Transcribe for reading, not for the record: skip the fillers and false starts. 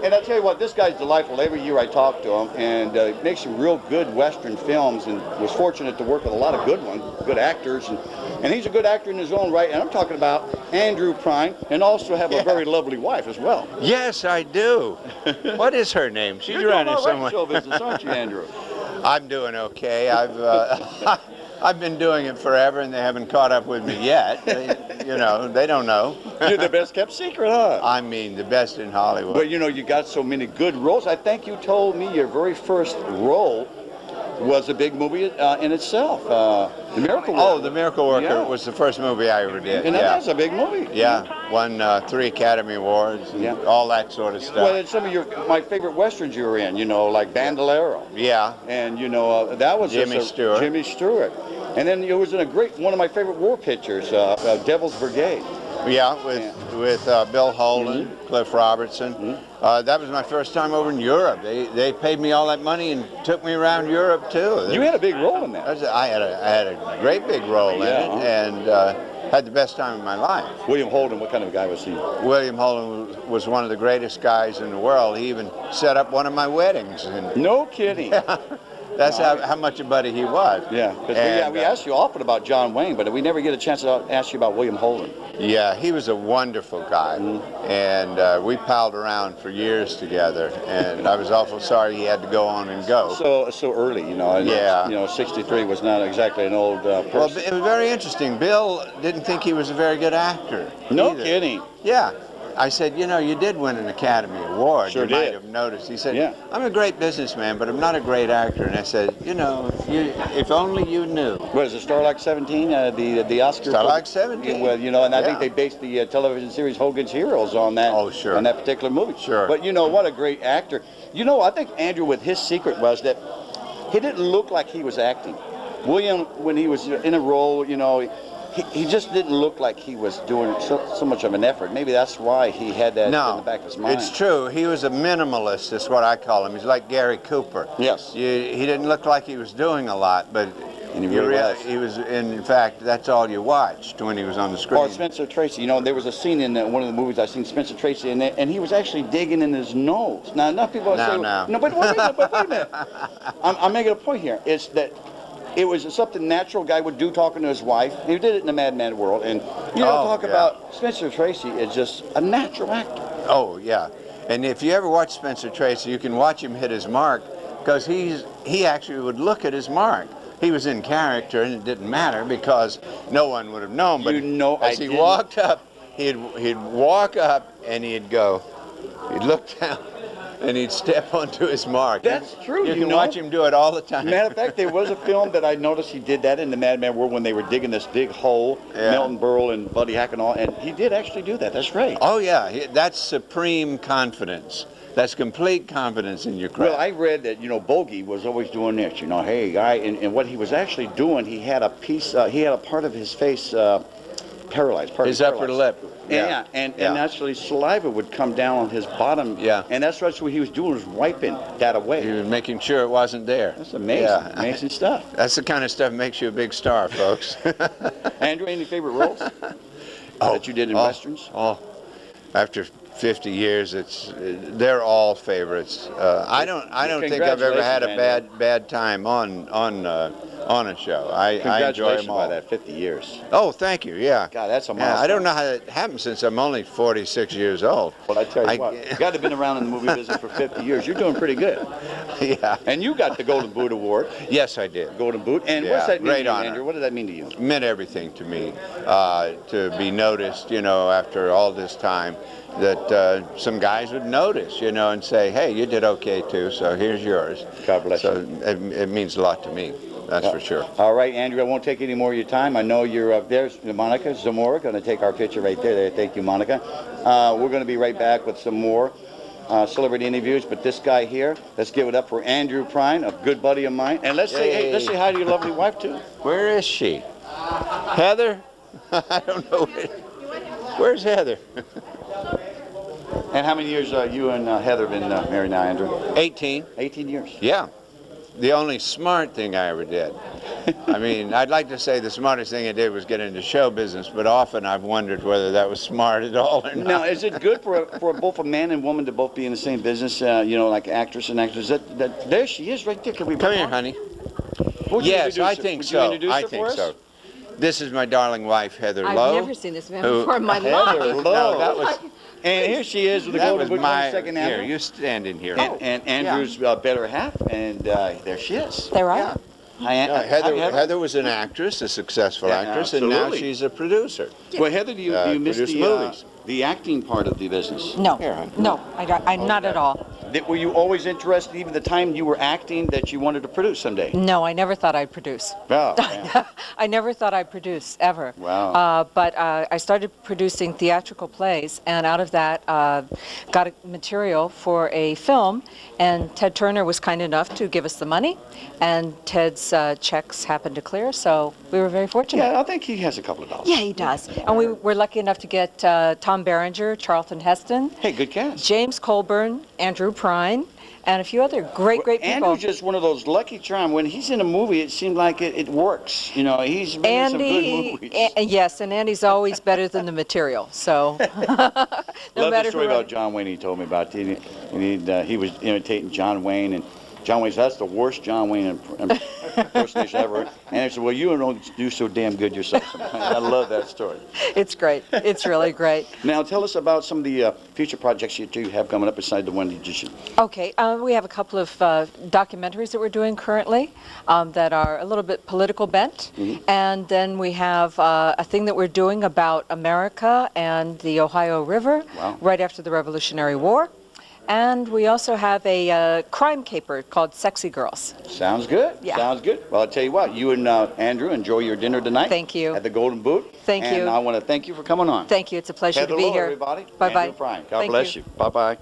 And I tell you what, this guy's delightful. Every year I talk to him, and makes some real good Western films, and was fortunate to work with a lot of good ones, good actors, and he's a good actor in his own right. And I'm talking about Andrew Prine, and also have a very lovely wife as well. Yes, I do. What is her name? She's You're around doing here all right somewhere. in show business, aren't you, Andrew? I'm doing okay. I've been doing it forever, and they haven't caught up with me yet. You know, they don't know. You're the best kept secret, huh? I mean, the best in Hollywood. But you know, you got so many good roles. I think you told me your very first role was a big movie in itself. The Miracle Worker. Oh, The Miracle Worker was the first movie I ever did. And that's a big movie. Yeah, won 3 Academy Awards, and all that sort of stuff. Well, it's some of my favorite westerns you were in, you know, like Bandolero. Yeah. And you know, that was Jimmy Stewart. Jimmy Stewart. And then it was in one of my favorite war pictures, Devil's Brigade. Yeah, with Bill Holden, Cliff Robertson. That was my first time over in Europe. They paid me all that money and took me around Europe too. You had a big role in that. I had a great big role in it, and had the best time of my life. William Holden, what kind of guy was he? William Holden was one of the greatest guys in the world. He even set up one of my weddings. No kidding. That's how much a buddy he was. Yeah, because we asked you often about John Wayne, but we never get a chance to ask you about William Holden. Yeah, he was a wonderful guy, and we palled around for years together, and I was awful sorry he had to go on and go. So early, you know. Yeah. You know, 63 was not exactly an old person. Well, it was very interesting. Bill didn't think he was a very good actor. No either. kidding. Yeah. I said, you know, you did win an Academy Award. Sure you did. might have noticed. He said, I'm a great businessman, but I'm not a great actor. And I said, you know, if only you knew. What is it, Startalk 17? The Oscar? Startalk 17. Well, you know, and I think they based the television series Hogan's Heroes on that. Oh, sure. On that particular movie. Sure. But you know, what a great actor. You know, I think Andrew, with his secret was that he didn't look like he was acting. William, when he was in a role, you know, he just didn't look like he was doing so much of an effort. Maybe that's why he had that in the back of his mind. It's true. He was a minimalist, is what I call him. He's like Gary Cooper. Yes. He didn't look like he was doing a lot, but he was. And in fact, that's all you watched when he was on the screen. Or Spencer Tracy. You know, there was a scene in one of the movies I've seen Spencer Tracy in there, and he was actually digging in his nose. Now, enough people say, no, but wait a minute. I'm making a point here. It's that it was something natural guy would do talking to his wife. He did it in the Madman world. And you know, talk about Spencer Tracy is just a natural actor. Oh, yeah. And if you ever watch Spencer Tracy, you can watch him hit his mark, because he actually would look at his mark. He was in character, and it didn't matter because no one would have known. But as he walked up, he'd walk up and he'd look down, and he'd step onto his mark. That's true. You can watch him do it all the time. Matter of fact, there was a film that I noticed he did that in the Madman world when they were digging this big hole, Milton Berle and Buddy Hack and all, and he did actually do that. That's right. Oh, yeah. That's supreme confidence. That's complete confidence in your craft. Well, I read that, you know, Bogey was always doing this, you know, hey, guy, and what he was actually doing, he had a part of his face paralyzed. His upper lip. Yeah. And actually saliva would come down on his bottom. Yeah. And that's what he was doing, was wiping that away. He was making sure it wasn't there. That's amazing. Yeah. Amazing stuff. That's the kind of stuff that makes you a big star, folks. Andrew, any favorite roles that you did in westerns? Oh, after 50 years, they're all favorites. I don't think I've ever had a bad time on a show. I enjoy them all. Congratulations on that 50 years. Oh, thank you. Yeah. God, that's a milestone. I don't know how that happened since I'm only 46 years old. Well, I tell you what, you got to have been around in the movie business for 50 years. You're doing pretty good. Yeah. And you got the Golden Boot Award. Yes, I did. Golden Boot. And what's that mean to you, honor. Andrew? What does that mean to you? It meant everything to me, to be noticed, you know, after all this time, that some guys would notice, you know, and say, hey, you did okay too, so here's yours. God bless you. It means a lot to me, that's for sure. All right, Andrew, I won't take any more of your time. I know you're up there. Monica Zamora going to take our picture right there. Thank you, Monica. We're going to be right back with some more celebrity interviews, but this guy here, let's give it up for Andrew Prine, a good buddy of mine. And let's say hi to your lovely wife too. Where is she? Heather? I don't know. Where's Heather? And how many years you and Heather have been married now, Andrew? 18. 18 years. Yeah. the only smart thing I ever did. I mean, I'd like to say the smartest thing I did was get into show business, but often I've wondered whether that was smart at all or not. Now, is it good for both a man and woman to both be in the same business? You know, like actress and actors. There she is, right there. Can we come here, honey? Yes, I think so. I think so. This is my darling wife, Heather Lowe. I've never seen this man before in my life. Heather Lowe. No, that was. And here she is with the golden boot on the second Here, Andrew. you stand in here. And Andrew's better half, and there she is. There I Yeah. am. Heather was an actress, a successful actress, and now she's a producer. Well, Heather, do you miss the acting part of the business? No, Here, no, I'm not at all. Were you always interested, even the time you were acting, that you wanted to produce someday? No, I never thought I'd produce. Oh, yeah. I never thought I'd produce, ever. Wow. But I started producing theatrical plays, and out of that got material for a film, and Ted Turner was kind enough to give us the money, and Ted's checks happened to clear, so we were very fortunate. Yeah, I think he has a couple of dollars. Yeah, he does. And we were lucky enough to get Tom Berenger, Charlton Heston, Hey, good cast. James Colburn, Andrew Prine, and a few other great people. Andrew's just one of those lucky charms. When he's in a movie, it seems like it works. You know, he's been in some good movies. Yes, and Andy's always better than the material. So, Love the story about John Wayne he told me about. He was imitating John Wayne, and John Wayne said, that's the worst John Wayne impersonation ever. And I said, well, you don't do so damn good yourself. I love that story. It's great. It's really great. Now, tell us about some of the future projects that you have coming up beside the one you just... Okay, we have a couple of documentaries that we're doing currently that are a little bit political bent. Mm-hmm. And then we have a thing that we're doing about America and the Ohio River right after the Revolutionary War. And we also have a crime caper called Sexy Girls. Sounds good. Yeah. Sounds good. Well, I'll tell you what, you and Andrew enjoy your dinner tonight. Thank you. At the Golden Boot. Thank you. And I want to thank you for coming on. Thank you. It's a pleasure Heather to be Lowe, here. everybody. Bye-bye. Andrew Prine. God bless you. Bye-bye.